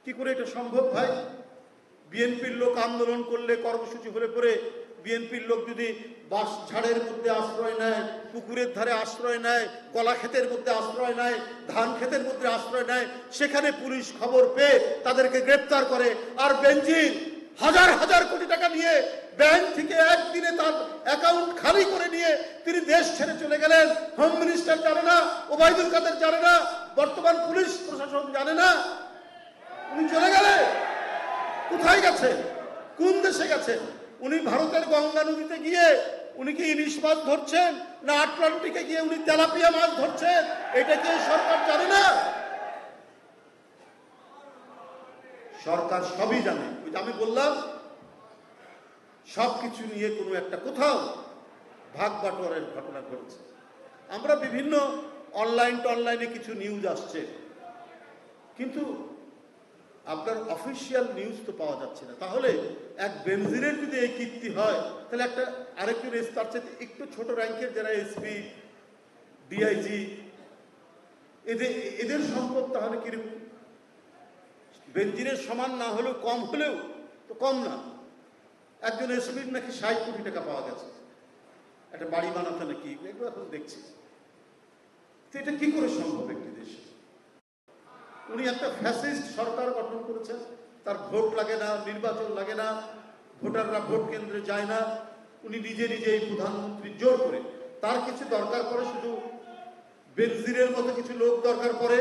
কি করে এটা সম্ভব ভাই? বিএনপির লোক আন্দোলন করলে, কর্মসূচি হলে পরে বিএনপির লোক যদি বাঁশ ঝাড়ের মধ্যে আশ্রয় নেয়, পুকুরের ধারে আশ্রয় নেয়, কলা ক্ষেতের মধ্যে আশ্রয় নেয়, ধান ক্ষেতের মধ্যে আশ্রয় নেয়, সেখানে পুলিশ খবর পেয়ে তাদেরকে গ্রেপ্তার করে। আর বেনজির হাজার হাজার কোটি টাকা নিয়ে ব্যাংক থেকে একদিনে তার অ্যাকাউন্ট খালি করে নিয়ে তিনি দেশ ছেড়ে চলে গেলেন। হোম মিনিস্টার জানে না, ওবায়দুল কাদের জানে না, বর্তমান পুলিশ প্রশাসন জানে না। উনি চলে গেলেন, কোথায় গেছেন? কোন দেশে গেছেন? উনি ভারতের গঙ্গা নদীতে গিয়ে উনি কি ইলিশ মাছ ধরছেন, না আটলান্টিকে গিয়ে উনি তেলাপিয়া মাছ ধরছেন? এটা কি সরকার জানে না? সরকার সবই জানে। ওই যে আমি বললাম, সবকিছু নিয়ে কোনো একটা কোথাও ভাগ বাটোয়ারের ঘটনা ঘটছে। আমরা বিভিন্ন অনলাইনে কিছু নিউজ আসছে, কিন্তু আপনার অফিসিয়াল নিউজ তো পাওয়া যাচ্ছে না। তাহলে এক বেনজিরের যদি এই কীর্তি হয়, তাহলে একটা আরেকটু তার চাইতে একটু ছোট র্যাঙ্কের যারা এসপি, ডিআইজি, এদের সম্পদ তাহলে কিরকম? বেনজিরের সমান না হলেও, কম হলেও তো কম না। একজন এসপির নাকি 60 কোটি টাকা পাওয়া গেছে একটা বাড়ি বানাতে, নাকি এগুলো এখন দেখছি। তো এটা কি করে সম্ভব একটি দেশে? উনি একটা ফ্যাসিস্ট সরকার গঠন করেছেন, তার ভোট লাগে না, নির্বাচন লাগে না, ভোটাররা ভোট কেন্দ্রে যায় না, উনি নিজে নিজেই প্রধানমন্ত্রী জোর করে। তার কিছু দরকার পড়ে শুধু বেনজিরের মতো কিছু লোক দরকার পড়ে,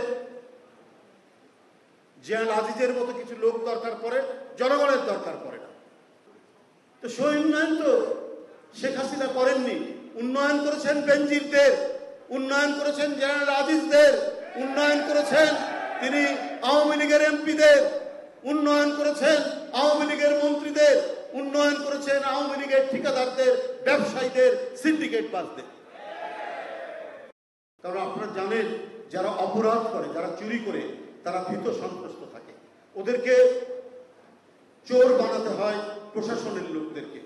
জিয়াল আজিজের মতো কিছু লোক দরকার পড়ে, জনগণের দরকার পড়ে না। তো সেই উন্নয়ন তো শেখ হাসিনা করেননি। উন্নয়ন করেছেন বেনজিরদের, উন্নয়ন করেছেন জেনারেল আজিজদের, উন্নয়ন করেছেন তিনি আওয়ামী লীগের এমপিদের, উন্নয়ন করেছেন আওয়ামী লীগের মন্ত্রীদের, উন্নয়ন করেছেন আওয়ামী লীগের ঠিকাদারদের, ব্যবসায়ীদের, সিন্ডিকেট বাসদের। কারণ আপনারা জানেন, যারা অপরাধ করে, যারা চুরি করে, তারা ভীত সন্ত্রস্ত থাকে। ওদেরকে চোর বানাতে হয় প্রশাসনের লোকদেরকে।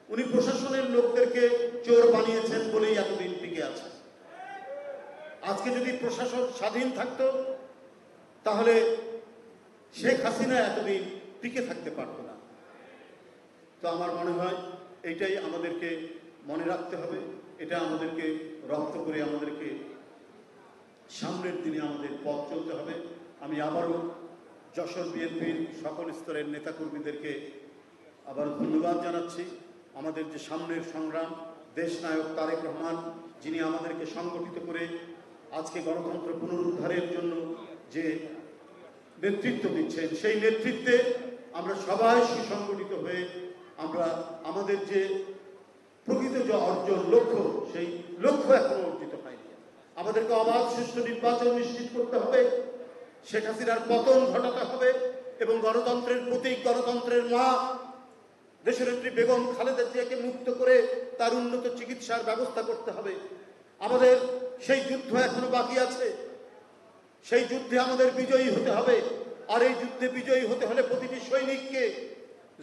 উনি প্রশাসনের লোকদেরকে চোর বানিয়েছেন বলেই এতদিন টিকে আছে। আজকে যদি প্রশাসন স্বাধীন থাকতো, তাহলে শেখ হাসিনা এতদিন টিকে থাকতে পারত না। তো আমার মনে হয় এইটাই আমাদেরকে মনে রাখতে হবে, এটা আমাদেরকে রপ্ত করে আমাদেরকে সামনের দিনে আমাদের পথ চলতে হবে। আমি আবারও যশোর বিএনপির সকল স্তরের নেতাকর্মীদেরকে আবার ধন্যবাদ জানাচ্ছি। আমাদের যে সামনের সংগ্রাম, দেশনায়ক তারেক রহমান, যিনি আমাদেরকে সংগঠিত করে আজকে গণতন্ত্র পুনরুদ্ধারের জন্য যে নেতৃত্ব দিচ্ছেন, সেই নেতৃত্বে আমরা সবাই সুসংগঠিত হয়ে আমরা আমাদের যে প্রকৃত যে অর্জন লক্ষ্য, সেই লক্ষ্য এখনো অর্জিত হয়নি। আমাদেরকে অবাধ সুষ্ঠু নির্বাচন নিশ্চিত করতে হবে, শেখ হাসিনার পতন ঘটাতে হবে এবং গণতন্ত্রের প্রতীক, গণতন্ত্রের মা দেশনেত্রী বেগম খালেদা জিয়াকে মুক্ত করে তার উন্নত চিকিৎসার ব্যবস্থা করতে হবে। আমাদের সেই যুদ্ধ এখনো বাকি আছে, সেই যুদ্ধে আমাদের বিজয়ী হতে হবে। আর এই যুদ্ধে বিজয়ী হতে হলে প্রতিটি সৈনিককে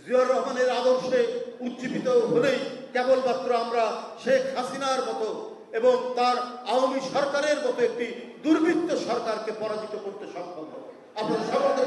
জিয়াউর রহমানের আদর্শে উজ্জীবিত হলেই কেবলমাত্র আমরা শেখ হাসিনার মতো এবং তার আওয়ামী সরকারের মতো একটি দুর্বৃত্ত সরকারকে পরাজিত করতে সক্ষম হব। আপনারা সকলকে